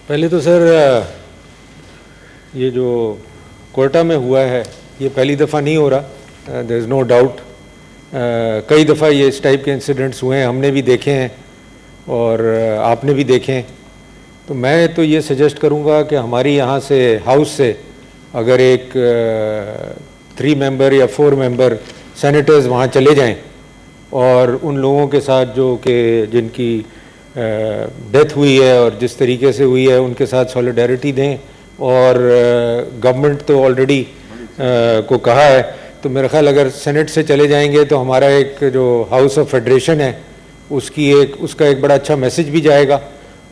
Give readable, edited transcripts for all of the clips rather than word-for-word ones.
पहले तो सर ये जो कोयटा में हुआ है ये पहली दफ़ा नहीं हो रहा, देयर इज़ नो डाउट। कई दफ़ा ये इस टाइप के इंसिडेंट्स हुए हैं, हमने भी देखे हैं और आपने भी देखे हैं। तो मैं तो ये सजेस्ट करूँगा कि हमारी यहाँ से हाउस से अगर एक 3 मेंबर या 4 मेंबर सेनेटर्स वहाँ चले जाएं और उन लोगों के साथ जो कि जिनकी डेथ हुई है और जिस तरीके से हुई है उनके साथ सॉलिडारिटी दें। और गवर्नमेंट तो ऑलरेडी को कहा है, तो मेरा ख्याल अगर सेनेट से चले जाएंगे तो हमारा एक जो हाउस ऑफ फेडरेशन है उसका एक बड़ा अच्छा मैसेज भी जाएगा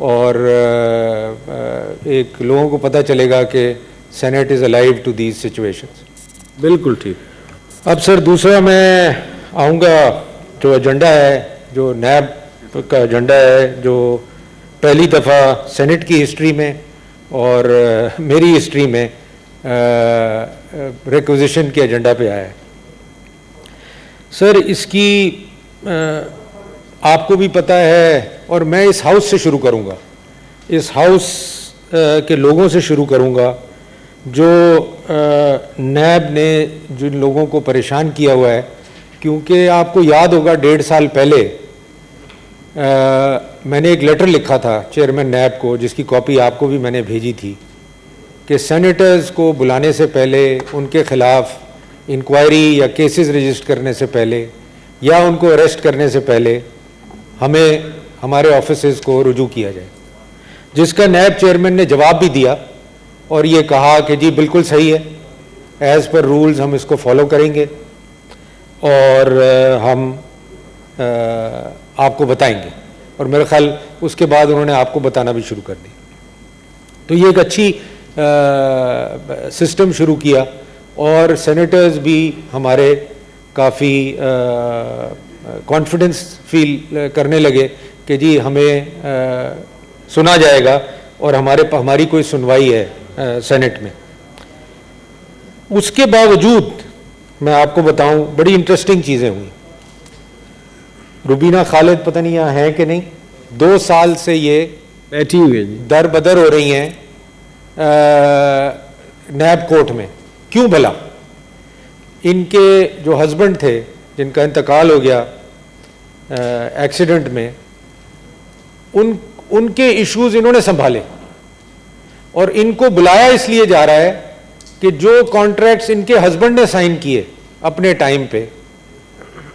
और एक लोगों को पता चलेगा कि senate is alive to these situations. बिल्कुल ठीक। अब सर दूसरा मैं आऊँगा जो एजेंडा है, जो नैब का एजेंडा है, जो पहली दफ़ा सेनेट की हिस्ट्री में और मेरी हिस्ट्री में रिक्विजिशन के एजेंडा पे आया है। सर इसकी आपको भी पता है और मैं इस हाउस से शुरू करूंगा, इस हाउस के लोगों से शुरू करूंगा जो नैब ने जिन लोगों को परेशान किया हुआ है। क्योंकि आपको याद होगा 1.5 साल पहले मैंने एक लेटर लिखा था चेयरमैन नैब को, जिसकी कॉपी आपको भी मैंने भेजी थी, कि सेनेटर्स को बुलाने से पहले, उनके ख़िलाफ़ इंक्वायरी या केसेस रजिस्टर करने से पहले या उनको अरेस्ट करने से पहले हमें हमारे ऑफिसेज़ को रुजू किया जाए, जिसका नैब चेयरमैन ने जवाब भी दिया और ये कहा कि जी बिल्कुल सही है, एज़ पर रूल्स हम इसको फॉलो करेंगे और हम आपको बताएंगे। और मेरे ख्याल उसके बाद उन्होंने आपको बताना भी शुरू कर दी। तो ये एक अच्छी सिस्टम शुरू किया और सेनेटर्स भी हमारे काफ़ी कॉन्फिडेंस फील करने लगे कि जी हमें सुना जाएगा और हमारी कोई सुनवाई है सेनेट में। उसके बावजूद मैं आपको बताऊं बड़ी इंटरेस्टिंग चीज़ें हुई। रुबीना खालिद पता नहीं यहाँ है कि नहीं, 2 साल से ये बैठी हुई है जी, दर बदर हो रही हैं नैब कोर्ट में। क्यों भला? इनके जो हस्बैंड थे जिनका इंतकाल हो गया एक्सीडेंट में, उनके इश्यूज इन्होंने संभाले और इनको बुलाया इसलिए जा रहा है कि जो कॉन्ट्रैक्ट्स इनके हस्बैंड ने साइन किए अपने टाइम पे,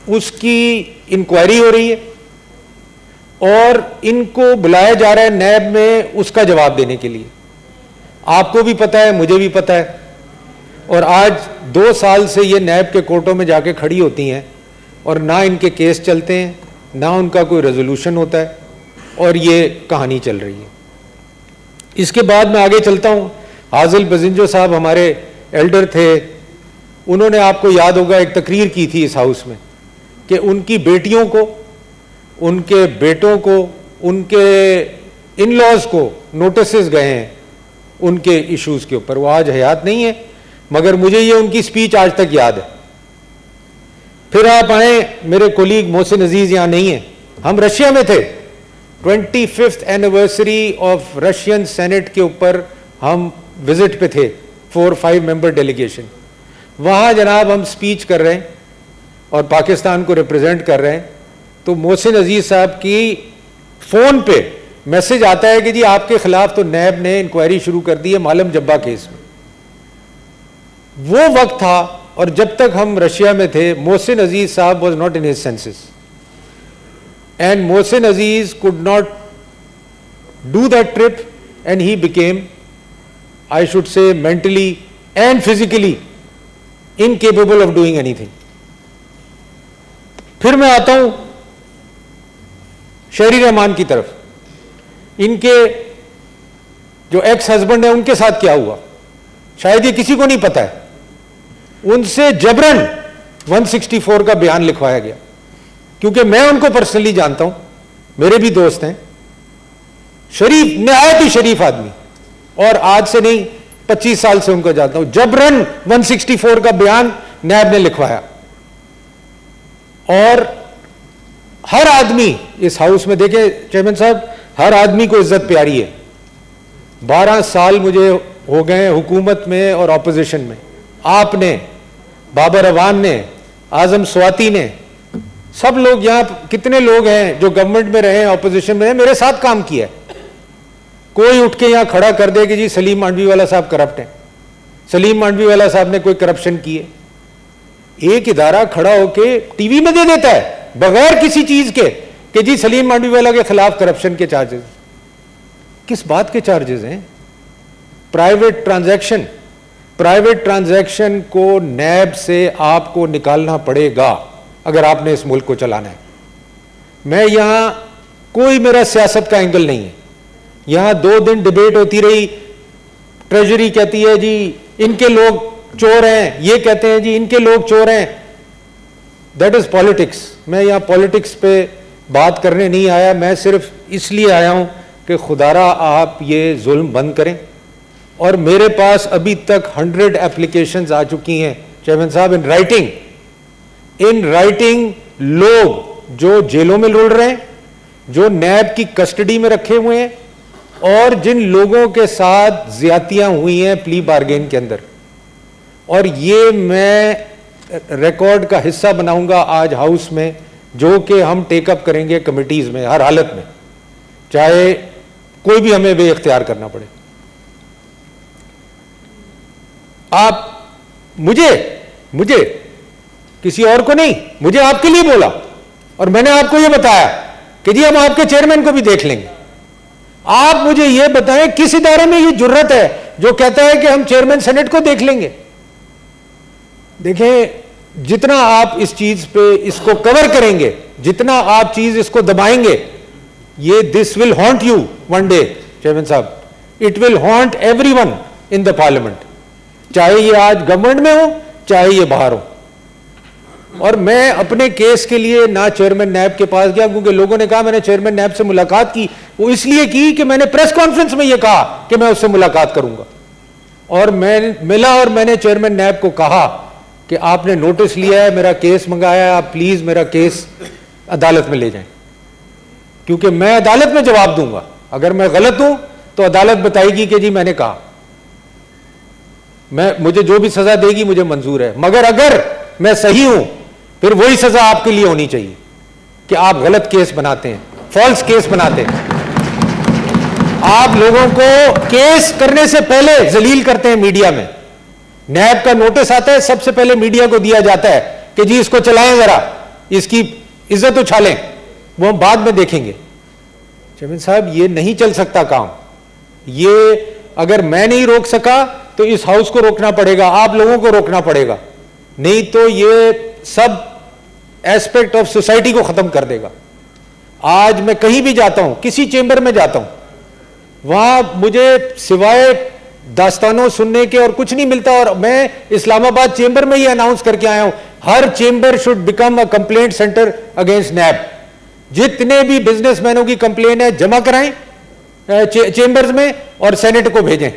उसकी इंक्वायरी हो रही है और इनको बुलाया जा रहा है नैब में उसका जवाब देने के लिए। आपको भी पता है, मुझे भी पता है। और आज 2 साल से ये नैब के कोर्टों में जाके खड़ी होती हैं और ना इनके केस चलते हैं, ना उनका कोई रेजोल्यूशन होता है और ये कहानी चल रही है। इसके बाद मैं आगे चलता हूँ। हाजिल बजिंजो साहब हमारे एल्डर थे, उन्होंने आपको याद होगा एक तकरीर की थी इस हाउस में कि उनकी बेटियों को, उनके बेटों को, उनके इन लॉज को नोटिसेस गए हैं उनके इश्यूज के ऊपर। वो आज हयात नहीं है मगर मुझे ये उनकी स्पीच आज तक याद है। फिर आप आए, मेरे कोलीग मोहसिन अजीज यहाँ नहीं है, हम रशिया में थे, 25th anniversary of Russian senate के ऊपर हम विजिट पे थे, 4-5 मेंबर डेलीगेशन। वहाँ जनाब हम स्पीच कर रहे हैं और पाकिस्तान को रिप्रेजेंट कर रहे हैं, तो मोहसिन अजीज साहब की फ़ोन पे मैसेज आता है कि जी आपके खिलाफ तो नैब ने इंक्वायरी शुरू कर दी है मालम जब्बा केस में। वो वक्त था और जब तक हम रशिया में थे, मोहसिन अजीज साहब was not in his senses and Mohsin Aziz could not do that trip and he became, I should say, mentally and physically incapable of doing anything. फिर मैं आता हूं शहरी रहमान की तरफ। इनके जो एक्स हस्बैंड है उनके साथ क्या हुआ शायद ये किसी को नहीं पता है। उनसे जबरन 164 का बयान लिखवाया गया, क्योंकि मैं उनको पर्सनली जानता हूं, मेरे भी दोस्त हैं, शरीफ, निहायत ही शरीफ आदमी, और आज से नहीं 25 साल से उनको जानता हूं। जबरन 164 का बयान नैब ने लिखवाया और हर आदमी इस हाउस में, देखे चेयरमैन साहब, हर आदमी को इज्जत प्यारी है, 12 साल मुझे हो गए हुकूमत में और ऑपोजिशन में। आपने, बाबर अवान ने, आजम स्वाति ने, सब लोग यहाँ कितने लोग हैं जो गवर्नमेंट में रहे, ऑपोजिशन में रहे, मेरे साथ काम किया है। कोई उठ के यहाँ खड़ा कर दे कि जी सलीम मांडवीवाला साहब करप्ट हैं, सलीम मांडवीवाला साहब ने कोई करप्शन की है। एक इदारा खड़ा होके टीवी में दे देता है बगैर किसी चीज के कि जी सलीम मांडवीवाला के खिलाफ करप्शन के चार्जेस। किस बात के चार्जेस हैं? प्राइवेट ट्रांजैक्शन को नैब से आपको निकालना पड़ेगा अगर आपने इस मुल्क को चलाना है। मैं यहां कोई मेरा सियासत का एंगल नहीं है। यहां 2 दिन डिबेट होती रही, ट्रेजरी कहती है जी इनके लोग चोर हैं, ये कहते हैं जी इनके लोग चोर हैं। That is politics. मैं यहां पॉलिटिक्स पे बात करने नहीं आया, मैं सिर्फ इसलिए आया हूं कि खुदारा आप ये जुल्म बंद करें। और मेरे पास अभी तक 100 एप्लीकेशंस आ चुकी हैं चेयरमैन साहब, इन राइटिंग लोग जो जेलों में लुढ़ रहे हैं, जो नैब की कस्टडी में रखे हुए हैं, और जिन लोगों के साथ ज्यादतियां हुई हैं प्ली बार्गेन के अंदर। और ये मैं रिकॉर्ड का हिस्सा बनाऊंगा आज हाउस में, जो कि हम टेकअप करेंगे कमिटीज में हर हालत में, चाहे कोई भी हमें वे इख्तियार करना पड़े। आप मुझे किसी और को नहीं, मुझे आपके लिए बोला और मैंने आपको यह बताया कि जी हम आपके चेयरमैन को भी देख लेंगे। आप मुझे यह बताएं किस इदारे में यह जुर्रत है जो कहता है कि हम चेयरमैन सेनेट को देख लेंगे। देखें, जितना आप इस चीज पे इसको कवर करेंगे, जितना आप चीज इसको दबाएंगे, ये this will haunt you one day chairman साहब, it will haunt everyone in the parliament, चाहे ये आज गवर्नमेंट में हो चाहे ये बाहर हो। और मैं अपने केस के लिए ना चेयरमैन नैब के पास गया, क्योंकि लोगों ने कहा मैंने चेयरमैन नैब से मुलाकात की, वो इसलिए की कि मैंने प्रेस कॉन्फ्रेंस में ये कहा कि मैं उससे मुलाकात करूंगा। और मैं मिला और मैंने चेयरमैन नैब को कहा कि आपने नोटिस लिया है, मेरा केस मंगाया है, आप प्लीज मेरा केस अदालत में ले जाएं, क्योंकि मैं अदालत में जवाब दूंगा। अगर मैं गलत हूं तो अदालत बताएगी कि जी मैंने कहा, मुझे जो भी सजा देगी मुझे मंजूर है, मगर अगर मैं सही हूं फिर वही सजा आपके लिए होनी चाहिए कि आप गलत केस बनाते हैं, फॉल्स केस बनाते हैं, आप लोगों को केस करने से पहले जलील करते हैं मीडिया में। नैब का नोटिस आता है, सबसे पहले मीडिया को दिया जाता है कि जी इसको चलाएं, जरा इसकी इज्जत उछालें, वो हम बाद में देखेंगे। चेयरमैन साहब, ये नहीं चल सकता काम। ये अगर मैं नहीं रोक सका तो इस हाउस को रोकना पड़ेगा, आप लोगों को रोकना पड़ेगा, नहीं तो ये सब एस्पेक्ट ऑफ सोसाइटी को खत्म कर देगा। आज मैं कहीं भी जाता हूं, किसी चेंबर में जाता हूं, वहां मुझे सिवाय दास्तानों सुनने के और कुछ नहीं मिलता। और मैं इस्लामाबाद चेंबर में ये अनाउंस करके आया हूं, हर chamber should become a complaint centre against NAB. जितने भी बिजनेसमैनों की कंप्लेन है जमा कराएं चेंबर्स में और सेनेट को भेजें।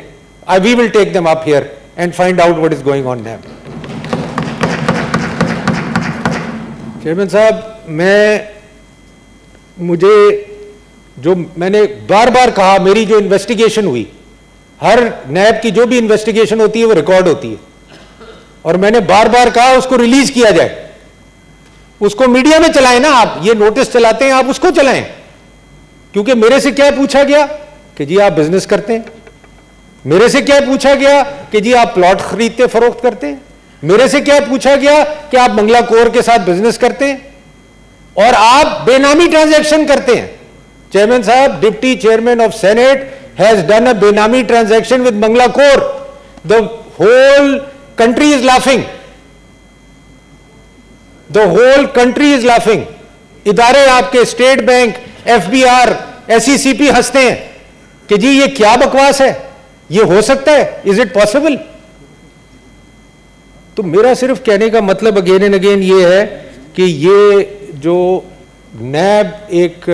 We will take them up here and find out what is going on NAB. Chairman साहब, मुझे जो मैंने बार बार कहा, मेरी जो इन्वेस्टिगेशन हुई, हर नैब की जो भी इन्वेस्टिगेशन होती है वो रिकॉर्ड होती है, और मैंने बार बार कहा उसको रिलीज किया जाए, उसको मीडिया में चलाएं ना। आप ये नोटिस चलाते हैं, आप उसको चलाएं, क्योंकि मेरे से क्या पूछा गया कि जी आप बिजनेस करते हैं, मेरे से क्या पूछा गया कि जी आप प्लॉट खरीदते फरोख्त करते हैं, मेरे से क्या पूछा गया कि आप मंगला कोर के साथ बिजनेस करते हैं और आप बेनामी ट्रांजैक्शन करते हैं। चेयरमैन साहब, deputy chairman of senate has done a benami transaction with Mangla Kor. The whole country is laughing. The whole country is laughing. इदारे आपके स्टेट बैंक, FBR, SECP हंसते हैं कि जी ये क्या बकवास है, ये हो सकता है, इज इट पॉसिबल? तो मेरा सिर्फ कहने का मतलब अगेन एंड अगेन ये है कि ये जो नैब एक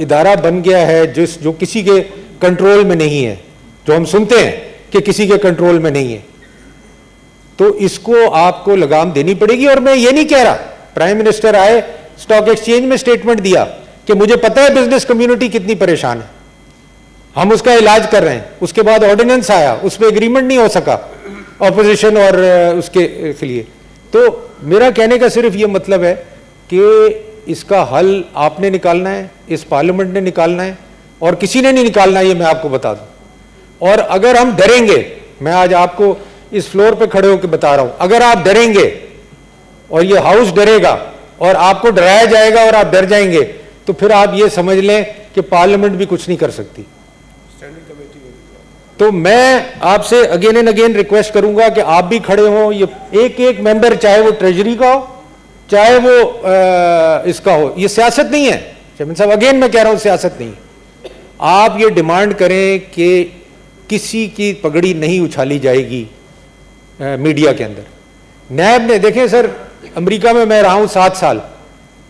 इदारा बन गया है जो किसी के कंट्रोल में नहीं है, जो हम सुनते हैं कि किसी के कंट्रोल में नहीं है, तो इसको आपको लगाम देनी पड़ेगी। और मैं ये नहीं कह रहा, प्राइम मिनिस्टर आए, स्टॉक एक्सचेंज में स्टेटमेंट दिया कि मुझे पता है बिजनेस कम्युनिटी कितनी परेशान है, हम उसका इलाज कर रहे हैं। उसके बाद ऑर्डिनेंस आया, उस पर एग्रीमेंट नहीं हो सका ऑपोजिशन और उसके लिए। तो मेरा कहने का सिर्फ ये मतलब है कि इसका हल आपने निकालना है, इस पार्लियामेंट ने निकालना है, और किसी ने नहीं निकालना, ये मैं आपको बता दूं। और अगर हम डरेंगे, मैं आज आपको इस फ्लोर पे खड़े होकर बता रहा हूं, अगर आप डरेंगे और ये हाउस डरेगा और आपको डराया जाएगा और आप डर जाएंगे, तो फिर आप ये समझ लें कि पार्लियामेंट भी कुछ नहीं कर सकती। तो मैं आपसे अगेन एंड अगेन रिक्वेस्ट करूंगा कि आप भी खड़े हो, ये एक एक मेंबर, चाहे वो ट्रेजरी का हो, चाहे वो इसका हो, ये सियासत नहीं है चेयरमैन साहब, अगेन मैं कह रहा हूं सियासत नहीं। आप ये डिमांड करें कि किसी की पगड़ी नहीं उछाली जाएगी मीडिया के अंदर। नैब ने, देखें सर, अमेरिका में मैं रहा हूं 7 साल,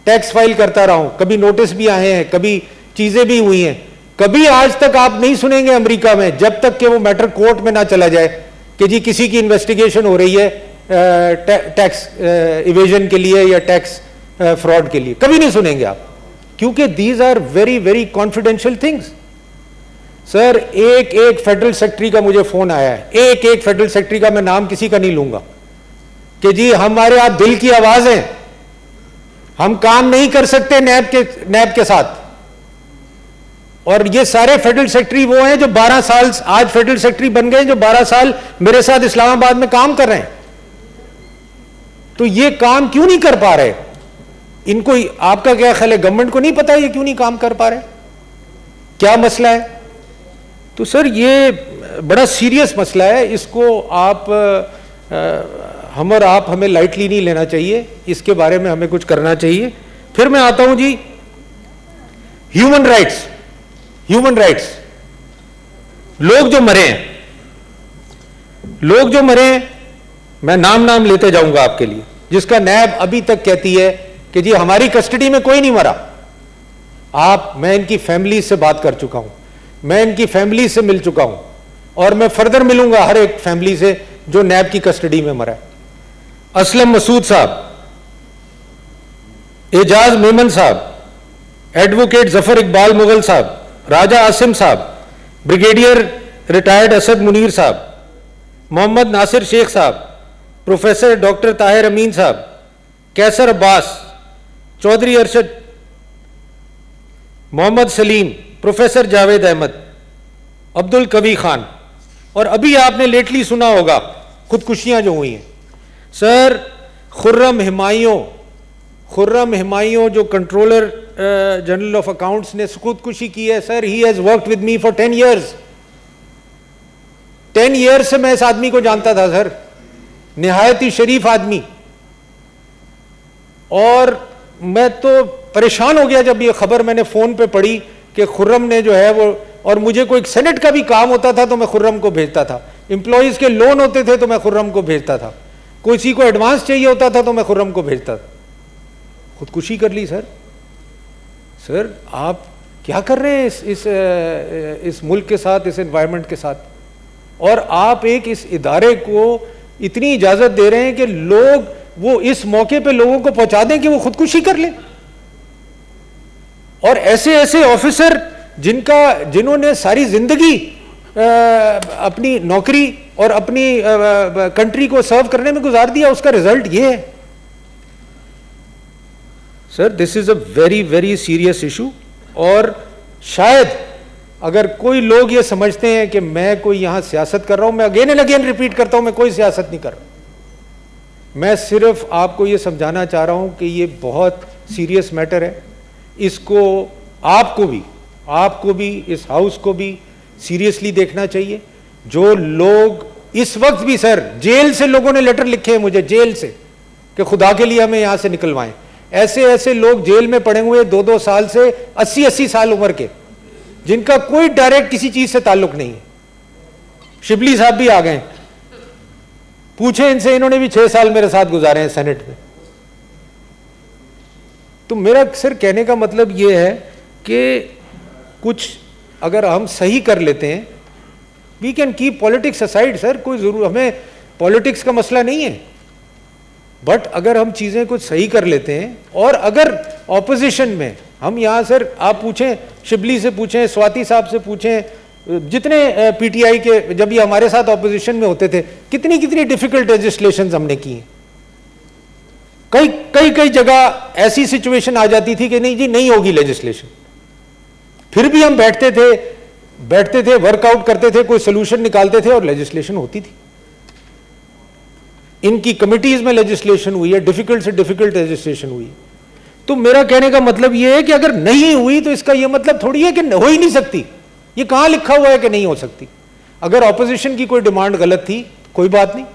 टैक्स फाइल करता रहा हूं, कभी नोटिस भी आए हैं, कभी चीजें भी हुई हैं, कभी आज तक आप नहीं सुनेंगे अमेरिका में, जब तक कि वो मैटर कोर्ट में ना चला जाए कि जी किसी की इन्वेस्टिगेशन हो रही है टैक्स इवेजन के लिए या टैक्स फ्रॉड के लिए, कभी नहीं सुनेंगे आप, क्योंकि these are very very confidential things. Sir, एक एक फेडरल सेक्रेटरी का मुझे फोन आया है, एक एक फेडरल सेक्रेटरी का, मैं नाम किसी का नहीं लूंगा, कि जी हमारे आप दिल की आवाज हैं, हम काम नहीं कर सकते नैब के साथ। और ये सारे फेडरल सेक्रेटरी वो हैं जो 12 साल आज फेडरल सेक्रेटरी बन गए, जो 12 साल मेरे साथ इस्लामाबाद में काम कर रहे हैं। तो ये काम क्यों नहीं कर पा रहे? इनको, आपका क्या ख्याल है, गवर्नमेंट को नहीं पता ये क्यों नहीं काम कर पा रहे, क्या मसला है? तो सर ये बड़ा सीरियस मसला है, इसको आप हम और आप हमें लाइटली नहीं लेना चाहिए, इसके बारे में हमें कुछ करना चाहिए। फिर मैं आता हूं जी ह्यूमन राइट्स। ह्यूमन राइट्स, लोग जो मरे हैं, लोग जो मरे हैं, मैं नाम लेते जाऊंगा आपके लिए, जिसका नैब अभी तक कहती है कि जी हमारी कस्टडी में कोई नहीं मरा। मैं इनकी फैमिली से बात कर चुका हूं, मैं इनकी फैमिली से मिल चुका हूं, और मैं फर्दर मिलूंगा हर एक फैमिली से जो नैब की कस्टडी में मरा है। असलम मसूद साहब, एजाज मेमन साहब, एडवोकेट जफर इकबाल मुगल साहब, राजा आसिम साहब, ब्रिगेडियर रिटायर्ड असद मुनीर साहब, मोहम्मद नासिर शेख साहब, प्रोफेसर डॉक्टर ताहिर अमीन साहब, कैसर अब्बास, चौधरी अरशद, मोहम्मद सलीम, प्रोफेसर जावेद अहमद, अब्दुल कवी खान, और अभी आपने लेटली सुना होगा खुदकुशियां जो हुई हैं। सर, खुर्रम हिमायूं जो कंट्रोलर जनरल ऑफ अकाउंट्स ने खुदकुशी की है, sir, he has worked with me for 10 years। 10 years से मैं इस आदमी को जानता था सर, निहायत ही शरीफ आदमी। और मैं तो परेशान हो गया जब ये खबर मैंने फोन पे पढ़ी कि खुर्रम ने जो है वो, और मुझे कोई सेनेट का भी काम होता था तो मैं खुर्रम को भेजता था, एम्प्लॉइज के लोन होते थे तो मैं खुर्रम को भेजता था, किसी को एडवांस चाहिए होता था तो मैं खुर्रम को भेजता था। खुदकुशी कर ली सर। सर, आप क्या कर रहे हैं इस मुल्क के साथ, इस एनवायरनमेंट के साथ? और आप एक इस इदारे को इतनी इजाजत दे रहे हैं कि लोग वो इस मौके पे लोगों को पहुंचा दें कि वो खुदकुशी कर लें। और ऐसे ऐसे ऑफिसर जिन्होंने सारी जिंदगी अपनी नौकरी और अपनी कंट्री को सर्व करने में गुजार दिया, उसका रिजल्ट ये है। Sir, this is a very very serious issue. और शायद अगर कोई लोग ये समझते हैं कि मैं कोई यहां सियासत कर रहा हूं, मैं अगेन एंड अगेन रिपीट करता हूं, मैं कोई सियासत नहीं कर रहा। मैं सिर्फ आपको ये समझाना चाह रहा हूं कि ये बहुत सीरियस मैटर है, इसको आपको भी इस हाउस को भी सीरियसली देखना चाहिए। जो लोग इस वक्त भी, सर, जेल से लोगों ने लेटर लिखे हैं मुझे, जेल से, कि खुदा के लिए हमें यहां से निकलवाएं। ऐसे ऐसे लोग जेल में पड़े हुए 2-2 साल से, 80-80 साल उम्र के, जिनका कोई डायरेक्ट किसी चीज से ताल्लुक नहीं है। शिबली साहब भी आ गए, पूछे इनसे, इन्होंने भी 6 साल मेरे साथ गुजारे हैं सेनेट में। तो मेरा सिर कहने का मतलब यह है कि कुछ अगर हम सही कर लेते हैं, we can keep politics aside sir, कोई जरूर, हमें पॉलिटिक्स का मसला नहीं है, बट अगर हम चीजें कुछ सही कर लेते हैं, और अगर ऑपोजिशन में हम यहां, सर, आप पूछें, शिबली से पूछें, स्वाति साहब से पूछें, जितने पीटीआई के, जब ये हमारे साथ ऑपोजिशन में होते थे, कितनी कितनी डिफिकल्ट लेजिस्लेशन हमने की हैं। कई जगह ऐसी सिचुएशन आ जाती थी कि नहीं जी नहीं होगी लेजिस्लेशन, फिर भी हम बैठते थे, वर्कआउट करते थे, कोई सोल्यूशन निकालते थे और लेजिस्लेशन होती थी। इनकी कमिटीज में लेजिस्लेशन हुई है, डिफिकल्ट से डिफिकल्ट लेजिस्लेशन हुई। तो मेरा कहने का मतलब यह है कि अगर नहीं हुई तो इसका यह मतलब थोड़ी है कि हो ही नहीं सकती। ये कहां लिखा हुआ है कि नहीं हो सकती? अगर ऑपोजिशन की कोई डिमांड गलत थी कोई बात नहीं,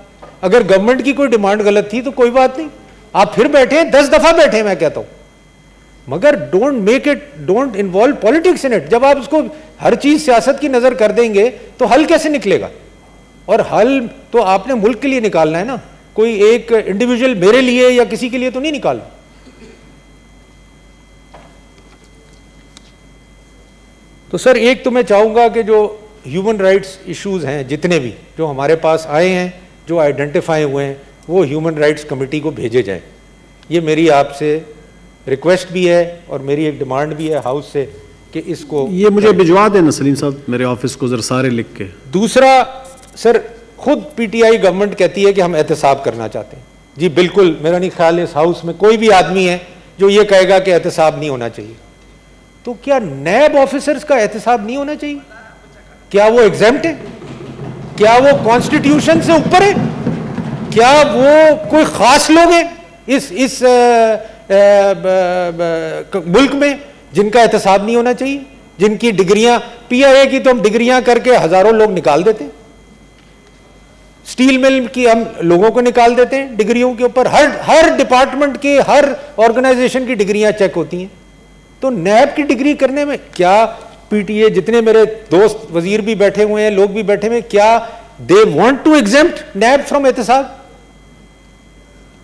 अगर गवर्नमेंट की कोई डिमांड गलत थी तो कोई बात नहीं, आप फिर बैठे, 10 दफा बैठे, मैं कहता हूं, मगर don't involve politics in it. जब आप उसको हर चीज सियासत की नजर कर देंगे तो हल कैसे निकलेगा? और हल तो आपने मुल्क के लिए निकालना है ना, कोई एक इंडिविजुअल मेरे लिए या किसी के लिए तो नहीं निकालना। तो सर एक तो मैं चाहूंगा कि जो ह्यूमन राइट्स इश्यूज हैं जितने भी जो हमारे पास आए हैं, जो आइडेंटिफाई हुए हैं, वो ह्यूमन राइट्स कमेटी को भेजे जाए। ये मेरी आपसे रिक्वेस्ट भी है और मेरी एक डिमांड भी है हाउस से कि इसको ये मुझे भिजवा देना सलीम साहब मेरे ऑफिस को जरा सारे लिख के। दूसरा सर, खुद पीटीआई गवर्नमेंट कहती है कि हम एहतसाब करना चाहते हैं। जी बिल्कुल, मेरा नहीं ख्याल इस हाउस में कोई भी आदमी है जो ये कहेगा कि एहतसाब नहीं होना चाहिए। तो क्या नैब ऑफिसर्स का एहतसाब नहीं होना चाहिए? क्या वो एग्जेम्प्ट है? क्या वो कॉन्स्टिट्यूशन से ऊपर है? क्या वो कोई खास लोग हैं इस मुल्क में जिनका एहतसाब नहीं होना चाहिए, जिनकी डिग्रियां, पीआईए की तो हम डिग्रियां करके हजारों लोग निकाल देते हैं, स्टील मिल की हम लोगों को निकाल देते हैं डिग्रियों के ऊपर। हर डिपार्टमेंट के, हर ऑर्गेनाइजेशन की डिग्रियां चेक होती हैं। तो नैब की डिग्री करने में क्या पीटीए, जितने मेरे दोस्त वजीर भी बैठे हुए हैं, लोग भी बैठे हुए हैं, क्या they want to exempt NAB from एहतसाब?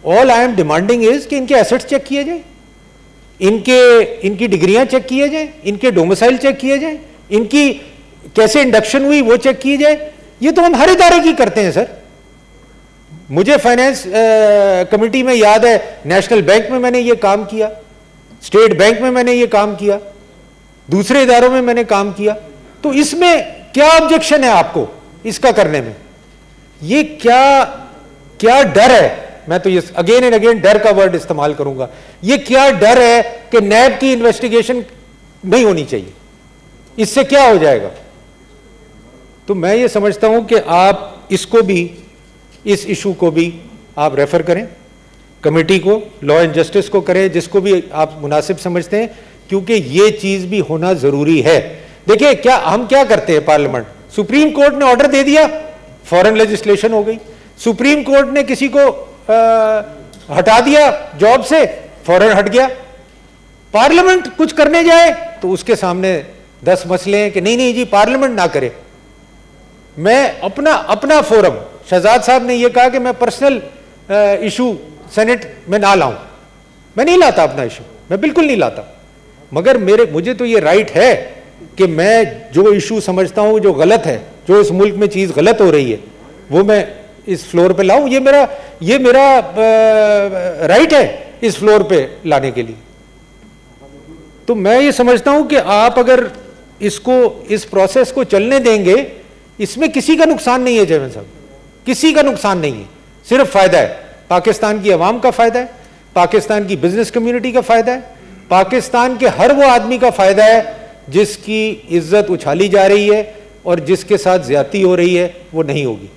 All I am demanding is कि इनके एसेट्स चेक किए जाए, इनकी डिग्रियां चेक किए जाए, इनके डोमिसाइल चेक किए जाए, इनकी कैसे इंडक्शन हुई वो चेक किए जाए। ये तो हम हर इदारे की करते हैं सर। मुझे फाइनेंस कमेटी में याद है, नेशनल बैंक में मैंने ये काम किया, स्टेट बैंक में मैंने ये काम किया, दूसरे इदारों में मैंने काम किया। तो इसमें क्या ऑब्जेक्शन है आपको इसका करने में? ये क्या डर है? मैं तो ये अगेन एंड अगेन डर का वर्ड इस्तेमाल करूंगा। ये क्या डर है कि नैब की इन्वेस्टिगेशन नहीं होनी चाहिए? इससे क्या हो जाएगा? तो मैं ये समझता हूं कि आप इसको भी, इस इशू को भी आप रेफर करें कमेटी को, लॉ एंड जस्टिस को करें, जिसको भी आप मुनासिब समझते हैं, क्योंकि ये चीज भी होना जरूरी है। देखिए क्या हम क्या करते हैं पार्लियामेंट, सुप्रीम कोर्ट ने ऑर्डर दे दिया, फॉरेन लेजिस्लेशन हो गई। सुप्रीम कोर्ट ने किसी को हटा दिया जॉब से, फौरन हट गया। पार्लियामेंट कुछ करने जाए तो उसके सामने 10 मसले हैं कि नहीं जी पार्लियामेंट ना करे। मैं अपना फोरम, शहजाद साहब ने यह कहा कि मैं पर्सनल इशू सेनेट में ना लाऊं, मैं नहीं लाता अपना इशू, मैं बिल्कुल नहीं लाता। मगर मुझे तो ये राइट है कि मैं जो इशू समझता हूं जो गलत है, जो इस मुल्क में चीज गलत हो रही है, वो मैं इस फ्लोर पे लाऊं। ये मेरा राइट है इस फ्लोर पे लाने के लिए। तो मैं ये समझता हूं कि आप अगर इस प्रोसेस को चलने देंगे, इसमें किसी का नुकसान नहीं है चेयरमैन साहब, किसी का नुकसान नहीं है, सिर्फ फायदा है। पाकिस्तान की आवाम का फायदा है, पाकिस्तान की बिजनेस कम्युनिटी का फायदा है, पाकिस्तान के हर वो आदमी का फायदा है जिसकी इज्जत उछाली जा रही है और जिसके साथ ज्यादती हो रही है, वो नहीं होगी।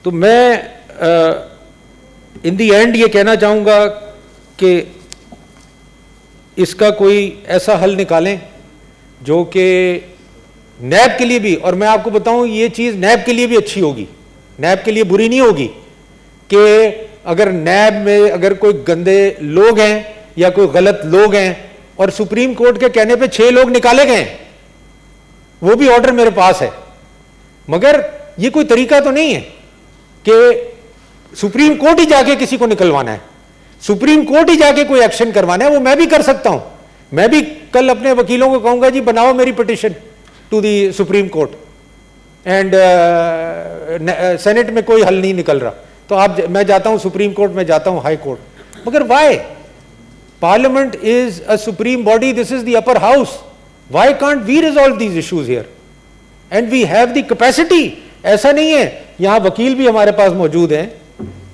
तो मैं इन दी एंड ये कहना चाहूंगा कि इसका कोई ऐसा हल निकालें जो कि नैब के लिए भी, और मैं आपको बताऊं ये चीज नैब के लिए भी अच्छी होगी, नैब के लिए बुरी नहीं होगी कि अगर नैब में अगर कोई गंदे लोग हैं या कोई गलत लोग हैं और सुप्रीम कोर्ट के कहने पे 6 लोग निकाले गए, वो भी ऑर्डर मेरे पास है, मगर ये कोई तरीका तो नहीं है कि सुप्रीम कोर्ट ही जाके किसी को निकलवाना है, सुप्रीम कोर्ट ही जाके कोई एक्शन करवाना है। वो मैं भी कर सकता हूं, मैं भी कल अपने वकीलों को कहूंगा जी बनाओ मेरी petition to the supreme court and senate में कोई हल नहीं निकल रहा, तो मैं जाता हूं सुप्रीम कोर्ट में, जाता हूं हाई कोर्ट। मगर Y Parliament is a supreme body. This is the upper house. Why can't we resolve these issues here? And we have the capacity. ऐसा नहीं है, यहाँ वकील भी हमारे पास मौजूद हैं,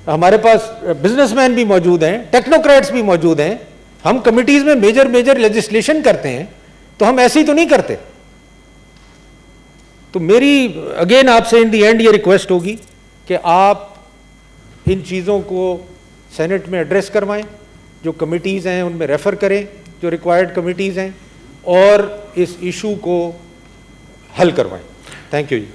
हमारे पास बिजनेसमैन भी मौजूद हैं, टेक्नोक्रेट्स भी मौजूद हैं, हम कमिटीज में मेजर लेजिस्लेशन करते हैं, तो हम ऐसे ही तो नहीं करते। तो मेरी अगेन आपसे इन दी एंड ये रिक्वेस्ट होगी कि आप इन चीज़ों को सेनेट में एड्रेस करवाएं, जो कमिटीज़ हैं उनमें रेफ़र करें, जो रिक्वायर्ड कमिटीज़ हैं, और इस इशू को हल करवाएं। Thank you ji.